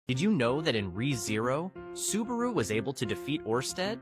Did you know that in Re:Zero, Subaru was able to defeat Orsted?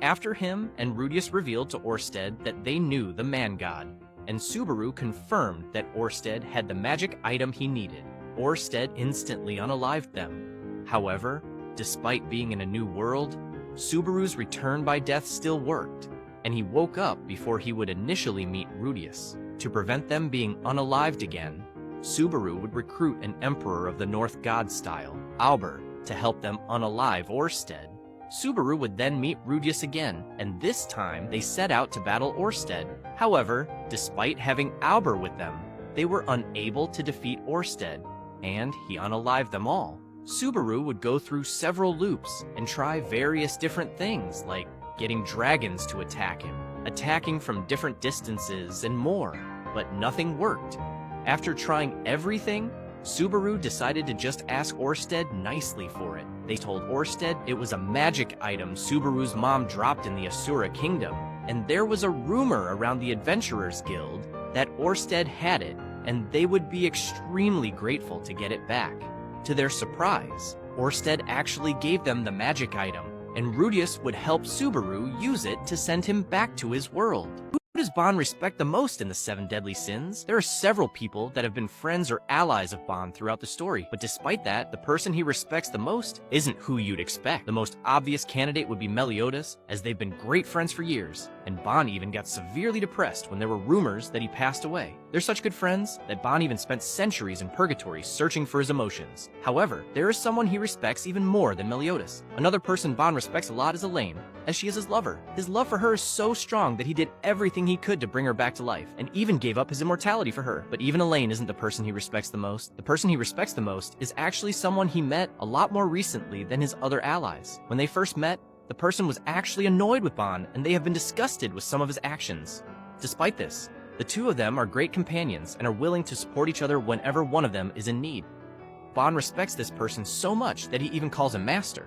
After him and Rudius revealed to Orsted that they knew the Man God, and Subaru confirmed that Orsted had the magic item he needed. Orsted instantly unalived them. However, despite being in a new world, Subaru's return by death still worked, and he woke up before he would initially meet Rudius. To prevent them being unalived again, Subaru would recruit an Emperor of the North God style, Albert, to help them unalive Orsted. Subaru would then meet Rudius again, and this time they set out to battle Orsted. However, despite having Albert with them, they were unable to defeat Orsted, and he unalived them all. Subaru would go through several loops and try various different things, like getting dragons to attack him, attacking from different distances, and more, but nothing worked. After trying everything, Subaru decided to just ask Orsted nicely for it. They told Orsted it was a magic item Subaru's mom dropped in the Asura Kingdom, and there was a rumor around the Adventurers Guild that Orsted had it, and they would be extremely grateful to get it back. To their surprise, Orsted actually gave them the magic item, and Rudius would help Subaru use it to send him back to his world. Who does Bond respect the most in the 7 Deadly Sins? There are several people that have been friends or allies of Bond throughout the story, but despite that, the person he respects the most isn't who you'd expect. The most obvious candidate would be Meliodas, as they've been great friends for years, and Bond even got severely depressed when there were rumors that he passed away. They're such good friends that Bond even spent centuries in purgatory searching for his emotions. However, there is someone he respects even more than Meliodas. Another person Bond respects a lot is Elaine, as she is his lover. His love for her is so strong that he did everything he could to bring her back to life, and even gave up his immortality for her. But even Elaine isn't the person he respects the most. The person he respects the most is actually someone he met a lot more recently than his other allies. When they first met, the person was actually annoyed with Bond, and they have been disgusted with some of his actions. Despite this, the two of them are great companions and are willing to support each other whenever one of them is in need. Bond respects this person so much that he even calls him master.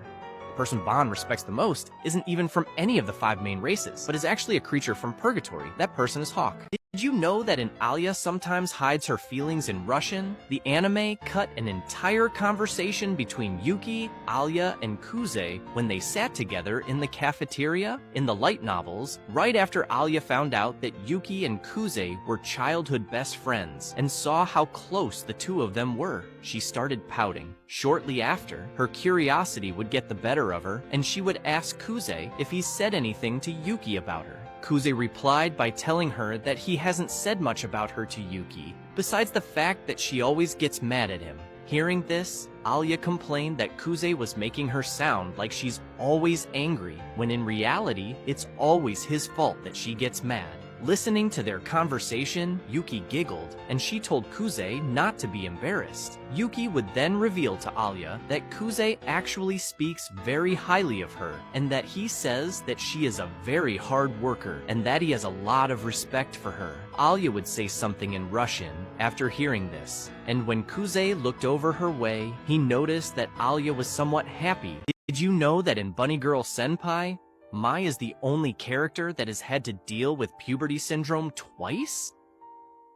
The person Bond respects the most isn't even from any of the 5 main races, but is actually a creature from Purgatory. That person is Hawk. Did you know that in Alia sometimes hides her feelings in Russian? The anime cut an entire conversation between Yuki, Alia, and Kuze when they sat together in the cafeteria. In the light novels, right after Alia found out that Yuki and Kuze were childhood best friends and saw how close the two of them were, she started pouting. Shortly after, her curiosity would get the better of her, and she would ask Kuze if he said anything to Yuki about her. Kuze replied by telling her that he hasn't said much about her to Yuki, besides the fact that she always gets mad at him. Hearing this, Alia complained that Kuze was making her sound like she's always angry, when in reality, it's always his fault that she gets mad. Listening to their conversation, Yuki giggled, and she told Kuze not to be embarrassed. Yuki would then reveal to Alia that Kuze actually speaks very highly of her, and that he says that she is a very hard worker, and that he has a lot of respect for her. Alia would say something in Russian after hearing this, and when Kuze looked over her way, he noticed that Alia was somewhat happy. Did you know that in Bunny Girl Senpai, Mai is the only character that has had to deal with puberty syndrome twice?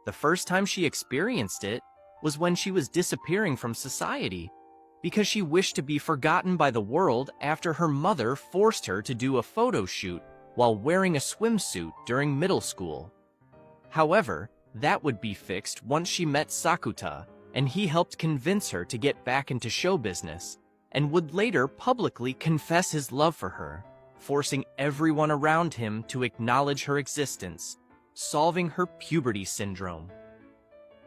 The first time she experienced it was when she was disappearing from society, because she wished to be forgotten by the world after her mother forced her to do a photo shoot while wearing a swimsuit during middle school. However, that would be fixed once she met Sakuta, and he helped convince her to get back into show business, and would later publicly confess his love for her, forcing everyone around him to acknowledge her existence, solving her puberty syndrome.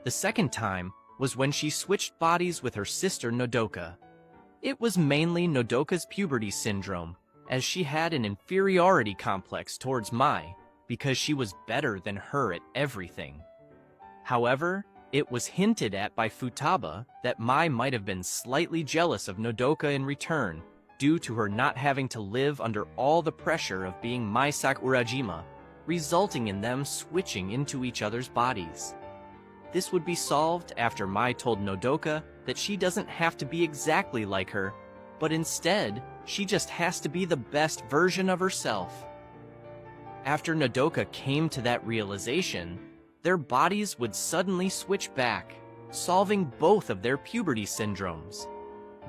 The second time was when she switched bodies with her sister Nodoka. It was mainly Nodoka's puberty syndrome, as she had an inferiority complex towards Mai, because she was better than her at everything. However, it was hinted at by Futaba that Mai might have been slightly jealous of Nodoka in return, due to her not having to live under all the pressure of being Mai Sakurajima, resulting in them switching into each other's bodies. This would be solved after Mai told Nodoka that she doesn't have to be exactly like her, but instead, she just has to be the best version of herself. After Nodoka came to that realization, their bodies would suddenly switch back, solving both of their puberty syndromes.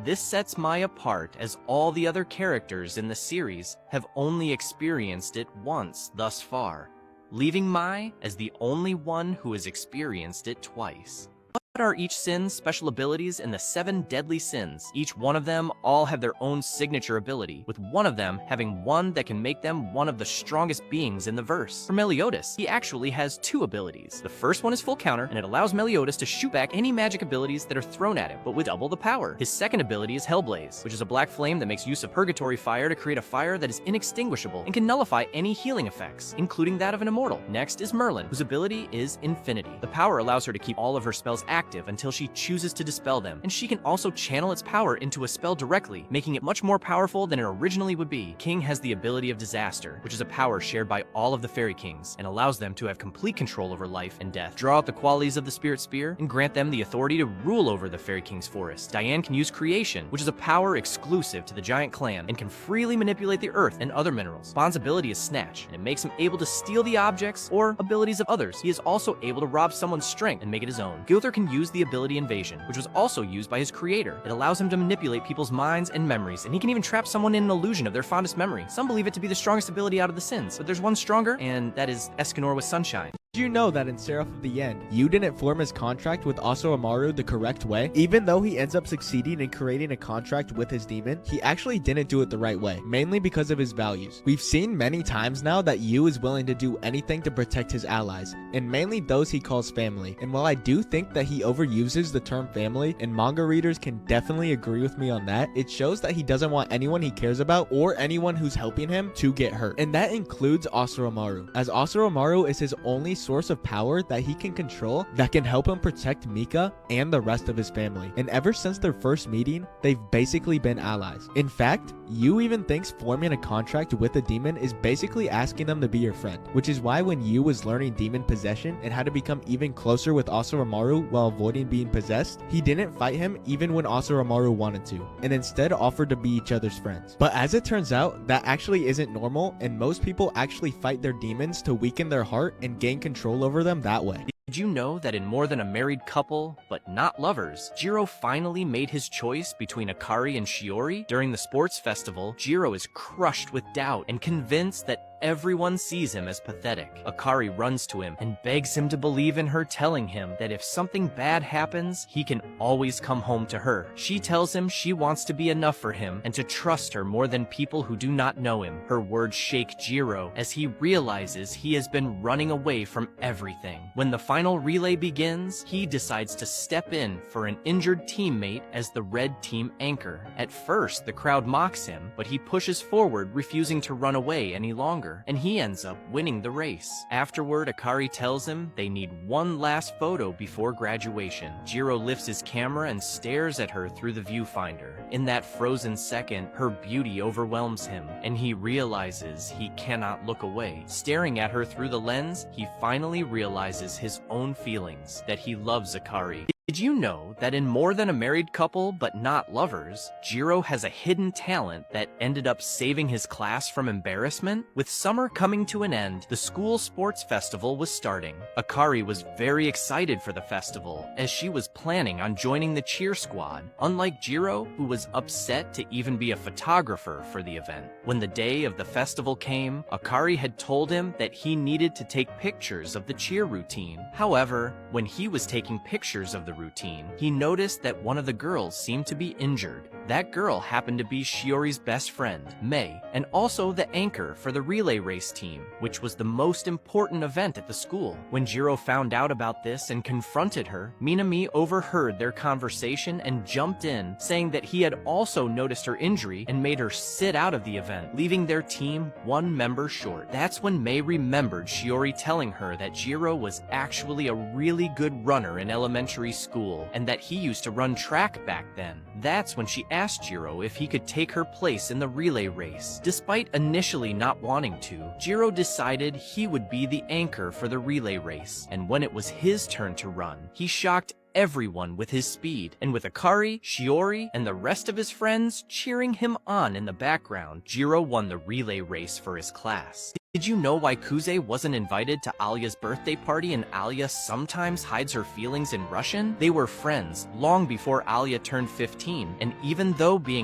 This sets Mai apart, as all the other characters in the series have only experienced it once thus far, leaving Mai as the only one who has experienced it twice. What are each sin's special abilities in the 7 deadly sins? Each one of them all have their own signature ability, with one of them having one that can make them one of the strongest beings in the verse. For Meliodas, he actually has 2 abilities. The first one is full counter, and it allows Meliodas to shoot back any magic abilities that are thrown at him, but with double the power. His second ability is Hellblaze, which is a black flame that makes use of purgatory fire to create a fire that is inextinguishable and can nullify any healing effects, including that of an immortal. Next is Merlin, whose ability is Infinity. The power allows her to keep all of her spells active until she chooses to dispel them, and she can also channel its power into a spell directly, making it much more powerful than it originally would be. King has the ability of Disaster, which is a power shared by all of the Fairy Kings, and allows them to have complete control over life and death. Draw out the qualities of the Spirit Spear, and grant them the authority to rule over the Fairy King's forest. Diane can use Creation, which is a power exclusive to the Giant Clan, and can freely manipulate the earth and other minerals. Bond's ability is Snatch, and it makes him able to steal the objects or abilities of others. He is also able to rob someone's strength and make it his own. Gilther can use the ability Invasion, which was also used by his creator. It allows him to manipulate people's minds and memories, and he can even trap someone in an illusion of their fondest memory. Some believe it to be the strongest ability out of the sins, but there's one stronger, and that is Escanor with Sunshine. Did you know that in Seraph of the End, you didn't form his contract with Asuromaru the correct way? Even though he ends up succeeding in creating a contract with his demon, he actually didn't do it the right way, mainly because of his values. We've seen many times now that Yu is willing to do anything to protect his allies, and mainly those he calls family. And while I do think that he overuses the term family, and manga readers can definitely agree with me on that, it shows that he doesn't want anyone he cares about or anyone who's helping him to get hurt. And that includes Asuromaru, as Asuromaru is his only source of power that he can control that can help him protect Mika and the rest of his family. And ever since their first meeting, they've basically been allies. In fact, Yu even thinks forming a contract with a demon is basically asking them to be your friend, which is why when Yu was learning demon possession and how to become even closer with Asuromaru while avoiding being possessed, he didn't fight him even when Asuromaru wanted to, and instead offered to be each other's friends. But as it turns out, that actually isn't normal, and most people actually fight their demons to weaken their heart and gain control over them that way. Did you know that in More Than a Married Couple, but Not Lovers, Jiro finally made his choice between Akari and Shiori? During the sports festival, Jiro is crushed with doubt and convinced that everyone sees him as pathetic. Akari runs to him and begs him to believe in her, telling him that if something bad happens, he can always come home to her. She tells him she wants to be enough for him and to trust her more than people who do not know him. Her words shake Jiro as he realizes he has been running away from everything. When the final relay begins, he decides to step in for an injured teammate as the red team anchor. At first, the crowd mocks him, but he pushes forward, refusing to run away any longer, and he ends up winning the race. Afterward, Akari tells him they need one last photo before graduation. Jiro lifts his camera and stares at her through the viewfinder. In that frozen second, her beauty overwhelms him, and he realizes he cannot look away. Staring at her through the lens, he finally realizes his own feelings, that he loves Akari. Did you know that in More Than a Married Couple, but Not Lovers, Jiro has a hidden talent that ended up saving his class from embarrassment? With summer coming to an end, the school sports festival was starting. Akari was very excited for the festival, as she was planning on joining the cheer squad, unlike Jiro, who was upset to even be a photographer for the event. When the day of the festival came, Akari had told him that he needed to take pictures of the cheer routine. However, when he was taking pictures of the routine, he noticed that one of the girls seemed to be injured. That girl happened to be Shiori's best friend, Mei, and also the anchor for the relay race team, which was the most important event at the school. When Jiro found out about this and confronted her, Minami overheard their conversation and jumped in, saying that he had also noticed her injury and made her sit out of the event, leaving their team one member short. That's when Mei remembered Shiori telling her that Jiro was actually a really good runner in elementary school, and that he used to run track back then. That's when she asked Jiro if he could take her place in the relay race. Despite initially not wanting to, Jiro decided he would be the anchor for the relay race, and when it was his turn to run, he shocked everyone with his speed, and with Akari, Shiori, and the rest of his friends cheering him on in the background, Jiro won the relay race for his class. Did you know why Kuze wasn't invited to Alya's birthday party and Alya sometimes hides her feelings in Russian? They were friends long before Alya turned 15, and even though being